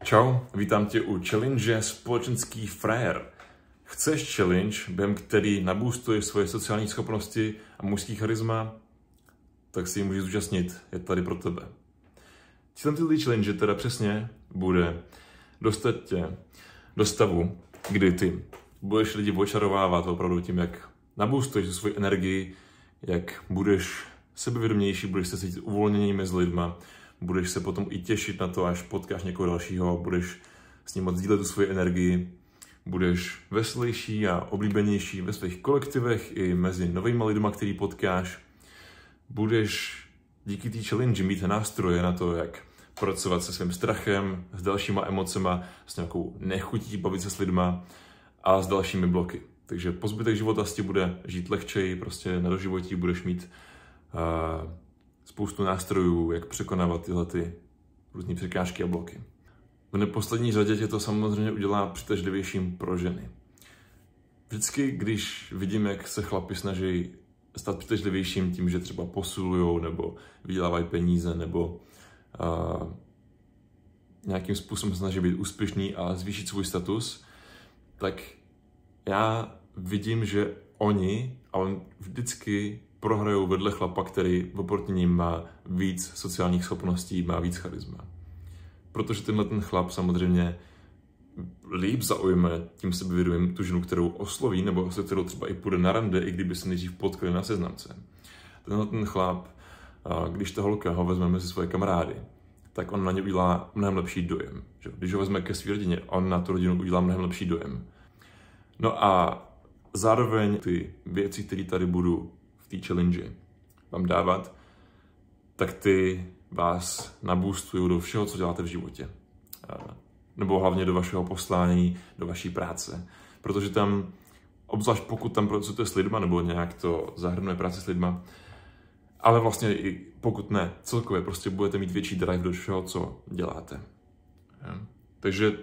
Čau, vítám tě u challenge Společenský frajer. Chceš challenge, během který naboostuješ svoje sociální schopnosti a mužský charisma? Tak si ji můžeš zúčastnit, je tady pro tebe. Cílem této challenge teda přesně bude dostat tě do stavu, kdy ty budeš lidi očarovávat opravdu tím, jak naboostuješ svoji energii, jak budeš sebevědomější, budeš se cítit uvolněněji mezi lidma, budeš se potom i těšit na to, až potkáš někoho dalšího a budeš s ním moct sdílet tu svoji energii, budeš veselější a oblíbenější ve svých kolektivech i mezi novými lidmi, který potkáš. Budeš díky té challenge mít nástroje na to, jak pracovat se svým strachem, s dalšíma emocema, s nějakou nechutí bavit se s lidma a s dalšími bloky. Takže po zbytek života ti bude žít lehčej, prostě na doživotí budeš mít spoustu nástrojů, jak překonávat tyhle ty různé překážky a bloky. V neposlední řadě tě to samozřejmě udělá přitažlivějším pro ženy. Vždycky, když vidím, jak se chlapi snaží stát přitažlivějším tím, že třeba posilujou nebo vydělávají peníze nebo nějakým způsobem snaží být úspěšný a zvýšit svůj status, tak já vidím, že oni, ale vždycky prohrajou vedle chlapa, který oproti ním má víc sociálních schopností, má víc charisma. Protože tenhle ten chlap samozřejmě líp zaujme tím sebevědomím tu ženu, kterou osloví, nebo se kterou třeba i půjde na rande, i kdyby se nejdřív potkali na seznamce. Tenhle ten chlap, když ta holka ho vezme mezi svoje kamarády, tak on na ně udělá mnohem lepší dojem. Když ho vezme ke své rodině, on na tu rodinu udělá mnohem lepší dojem. No a zároveň ty věci, které tady budu v té challenge vám dávat, tak ty vás naboostují do všeho, co děláte v životě. Nebo hlavně do vašeho poslání, do vaší práce. Protože tam, obzvlášť pokud tam pracujete s lidma, nebo nějak to zahrnuje práce s lidma, ale vlastně i pokud ne, celkově prostě budete mít větší drive do všeho, co děláte. Takže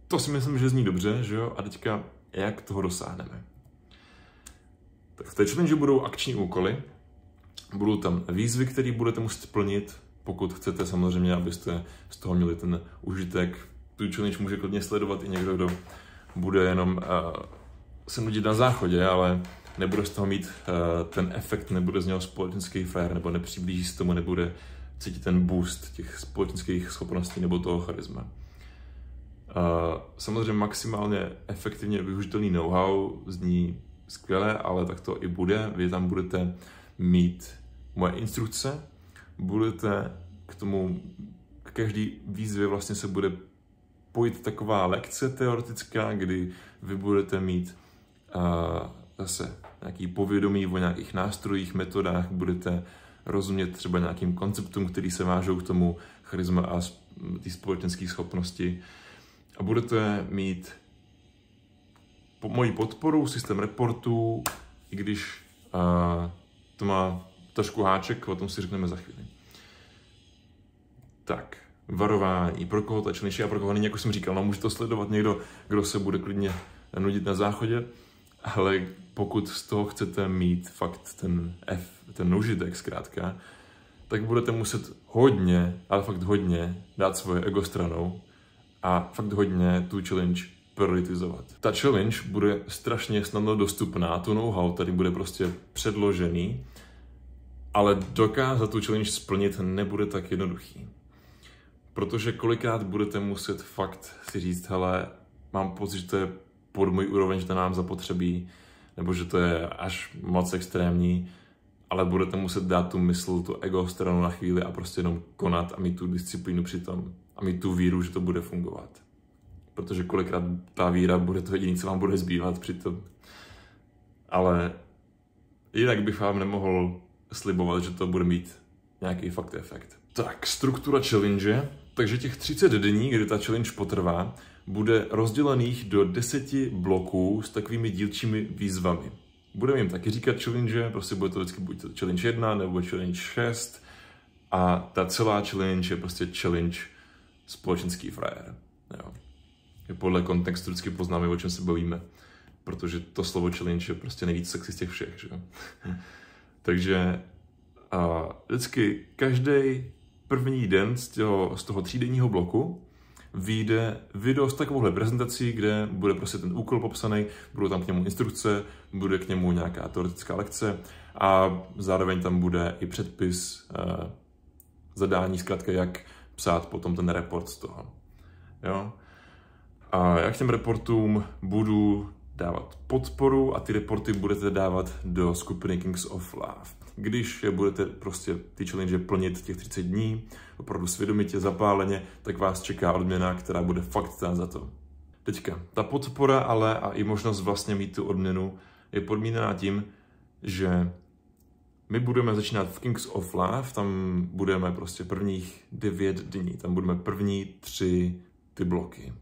to si myslím, že zní dobře, že jo? A teďka, jak toho dosáhneme? Tak v té challenge budou akční úkoly, budou tam výzvy, které budete muset plnit, pokud chcete samozřejmě, abyste z toho měli ten užitek. Tu challenge může klidně sledovat i někdo, kdo bude jenom se nudit na záchodě, ale nebude z toho mít ten efekt, nebude z něho společenský frajer, nebo nepřiblíží se tomu, nebude cítit ten boost těch společenských schopností nebo toho charisma. Samozřejmě maximálně efektivně využitelný know-how zní skvěle, ale tak to i bude. Vy tam budete mít moje instrukce, budete k tomu, k každý výzvě vlastně se bude pojít taková lekce teoretická, kdy vy budete mít zase nějaký povědomí o nějakých nástrojích, metodách, budete rozumět třeba nějakým konceptům, který se vážou k tomu charisma a ty společenské schopnosti. A budete mít moji podporu, systém reportů, i když to má trošku háček, o tom si řekneme za chvíli. Tak, varování, pro koho ta challenge a pro koho není, jako jsem říkal, no může to sledovat někdo, kdo se bude klidně nudit na záchodě, ale pokud z toho chcete mít fakt ten užitek zkrátka, tak budete muset hodně, ale fakt hodně dát svoje ego stranou a fakt hodně tu challenge prioritizovat. Ta challenge bude strašně snadno dostupná, to know-how tady bude prostě předložený, ale dokázat tu challenge splnit nebude tak jednoduchý. Protože kolikrát budete muset fakt si říct, hele, mám pocit, že to je pod můj úroveň, že to nám zapotřebí, nebo že to je až moc extrémní, ale budete muset dát tu mysl, tu ego stranu na chvíli a prostě jenom konat a mít tu disciplínu přitom a mít tu víru, že to bude fungovat. Protože kolikrát ta víra bude to jediné, co vám bude zbývat přitom. Ale jinak bych vám nemohl slibovat, že to bude mít nějaký fakt efekt. Tak, struktura challenge. Takže těch 30 dní, kdy ta challenge potrvá, bude rozdělených do 10 bloků s takovými dílčími výzvami. Budeme jim taky říkat challenge, prostě bude to vždycky buď to challenge 1 nebo challenge 6 a ta celá challenge je prostě challenge společenský frajer. Jo. Podle kontextu vždycky poznáme, o čem se bavíme, protože to slovo challenge je prostě nejvíc sexy z těch všech. Že? Takže vždycky každý první den z toho 3denního bloku vyjde video s takovouhle prezentací, kde bude prostě ten úkol popsaný, budou tam k němu instrukce, bude k němu nějaká teoretická lekce a zároveň tam bude i předpis zadání, zkrátka jak psát potom ten report z toho. Jo? A já k těm reportům budu dávat podporu a ty reporty budete dávat do skupiny Kings of Love. Když je budete prostě ty challenge plnit těch 30 dní, opravdu svědomitě, zapáleně, tak vás čeká odměna, která bude fakt stát za to. Teďka, ta podpora ale a i možnost vlastně mít tu odměnu je podmíněná tím, že my budeme začínat v Kings of Love, tam budeme prostě prvních 9 dní, tam budeme první 3 ty bloky.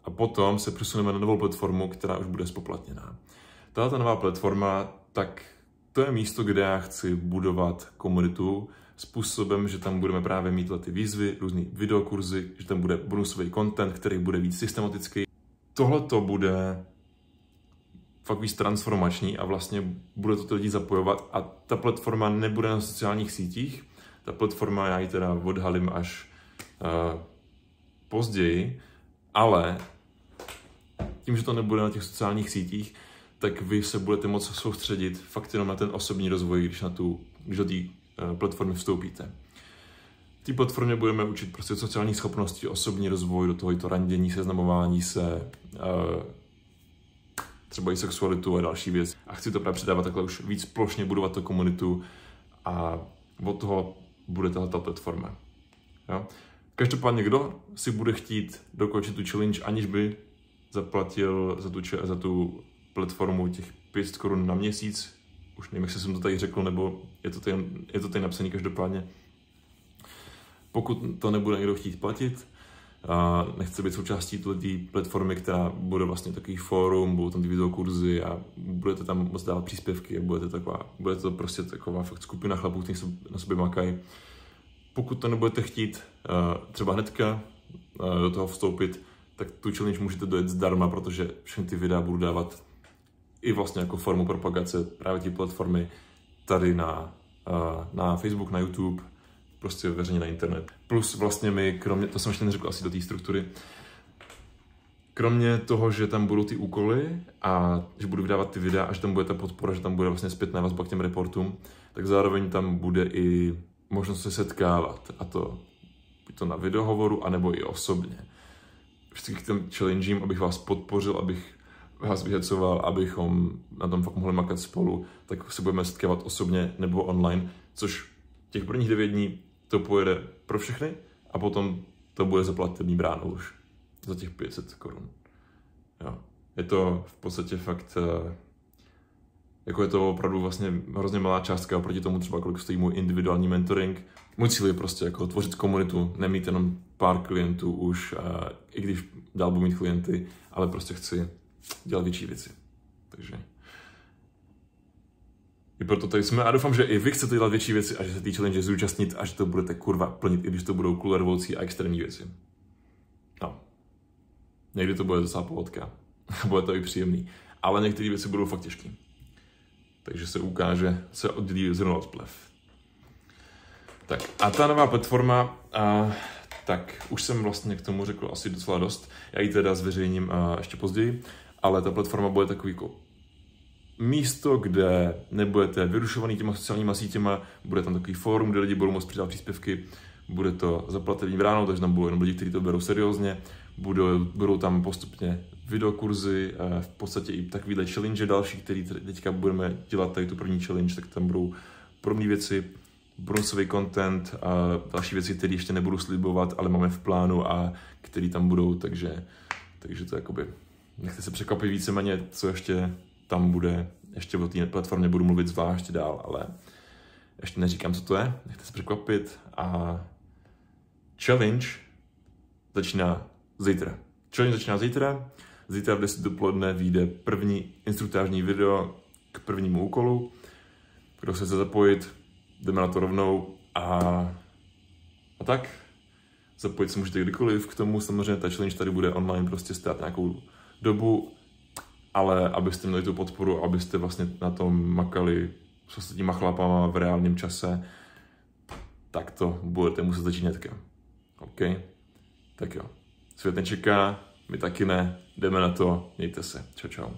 A potom se přesuneme na novou platformu, která už bude spoplatněná. Tato nová platforma, tak to je místo, kde já chci budovat komunitu způsobem, že tam budeme právě mít ty výzvy, různý videokurzy, že tam bude bonusový content, který bude víc systematický. Tohle to bude fakt víc transformační a vlastně bude to lidi zapojovat a ta platforma nebude na sociálních sítích. Ta platforma, já ji teda odhalím až později, ale tím, že to nebude na těch sociálních sítích, tak vy se budete moct soustředit fakt jenom na ten osobní rozvoj, když do té platformy vstoupíte. V té platformě budeme učit prostě sociální schopnosti, osobní rozvoj, do toho i to randění, seznamování se, třeba i sexualitu a další věc. A chci to právě předávat takhle už víc plošně, budovat tu komunitu a od toho bude tato platforma. Jo? Každopádně, kdo si bude chtít dokončit tu challenge, aniž by zaplatil za tu platformu těch 500 korun na měsíc, už nevím, jestli jsem to tady řekl, nebo je to tady napsané každopádně. Pokud to nebude někdo chtít platit, a nechce být součástí té platformy, která bude vlastně takový fórum, budou tam ty videokurzy a budete tam moc dávat příspěvky a bude to prostě taková fakt skupina chlapů, kteří na sobě makají. Pokud to nebudete chtít třeba hnedka do toho vstoupit, tak tu challenge můžete dojet zdarma, protože všechny ty videa budu dávat i vlastně jako formu propagace právě ty platformy tady na Facebook, na YouTube, prostě veřejně na internet. Plus vlastně my, kromě, to jsem ještě neřekl asi do té struktury, kromě toho, že tam budou ty úkoly a že budu vydávat ty videa a že tam bude ta podpora, že tam bude vlastně zpětná vazba k těm reportům, tak zároveň tam bude i možnost se setkávat, a to buď to na videohovoru, anebo i osobně. Vždycky k těm challengím, abych vás podpořil, abych vás vyhecoval, abychom na tom fakt mohli makat spolu, tak se budeme setkávat osobně nebo online, což těch prvních 9 dní to pojede pro všechny a potom to bude zaplatený bráno už za těch 500 korun. Jo. Je to v podstatě fakt, jako je to opravdu vlastně hrozně malá částka oproti tomu třeba, kolik stojí můj individuální mentoring. Můj cíl je prostě jako tvořit komunitu, nemít jenom pár klientů už, i když dál budu mít klienty, ale prostě chci dělat větší věci. Takže i proto tady jsme a doufám, že i vy chcete dělat větší věci a že se té challenge zúčastnit a že to budete kurva plnit, i když to budou kulervoucí a extrémní věci. No. Někdy to bude docela pohodka. Bude to i příjemný. Ale některé věci budou fakt těžké. Takže se ukáže, se oddělí zrno od plev. Tak a ta nová platforma, tak už jsem vlastně k tomu řekl asi docela dost. Já ji teda zveřejním ještě později, ale ta platforma bude takový jako místo, kde nebudete vyrušovaný těma sociálníma sítěma, bude tam takový fórum, kde lidi budou moct přidávat příspěvky, bude to zaplatený bránou, takže tam budou jenom lidi, kteří to berou seriózně, budou tam postupně videokurzy, v podstatě i takovýhle challenge další, který teďka budeme dělat tady tu první challenge, tak tam budou podobné věci, bonusový content a další věci, které ještě nebudu slibovat, ale máme v plánu a které tam budou, takže to jakoby, nechte se překvapit víceméně, co ještě tam bude, ještě o té platformě budu mluvit zvlášť dál, ale ještě neříkám, co to je, nechte se překvapit a challenge začíná zítra. Zítra v 10 dopoledne vyjde první instruktážní video k prvnímu úkolu. Kdo se chce zapojit, jdeme na to rovnou a tak. Zapojit se můžete kdykoliv k tomu, samozřejmě ta challenge tady bude online prostě stát nějakou dobu, ale abyste měli tu podporu, abyste vlastně na tom makali s ostatníma chlapama v reálném čase, tak to budete muset začít hnedka. OK? Tak jo. Svět nečeká, my taky ne, jdeme na to, mějte se, čau čau.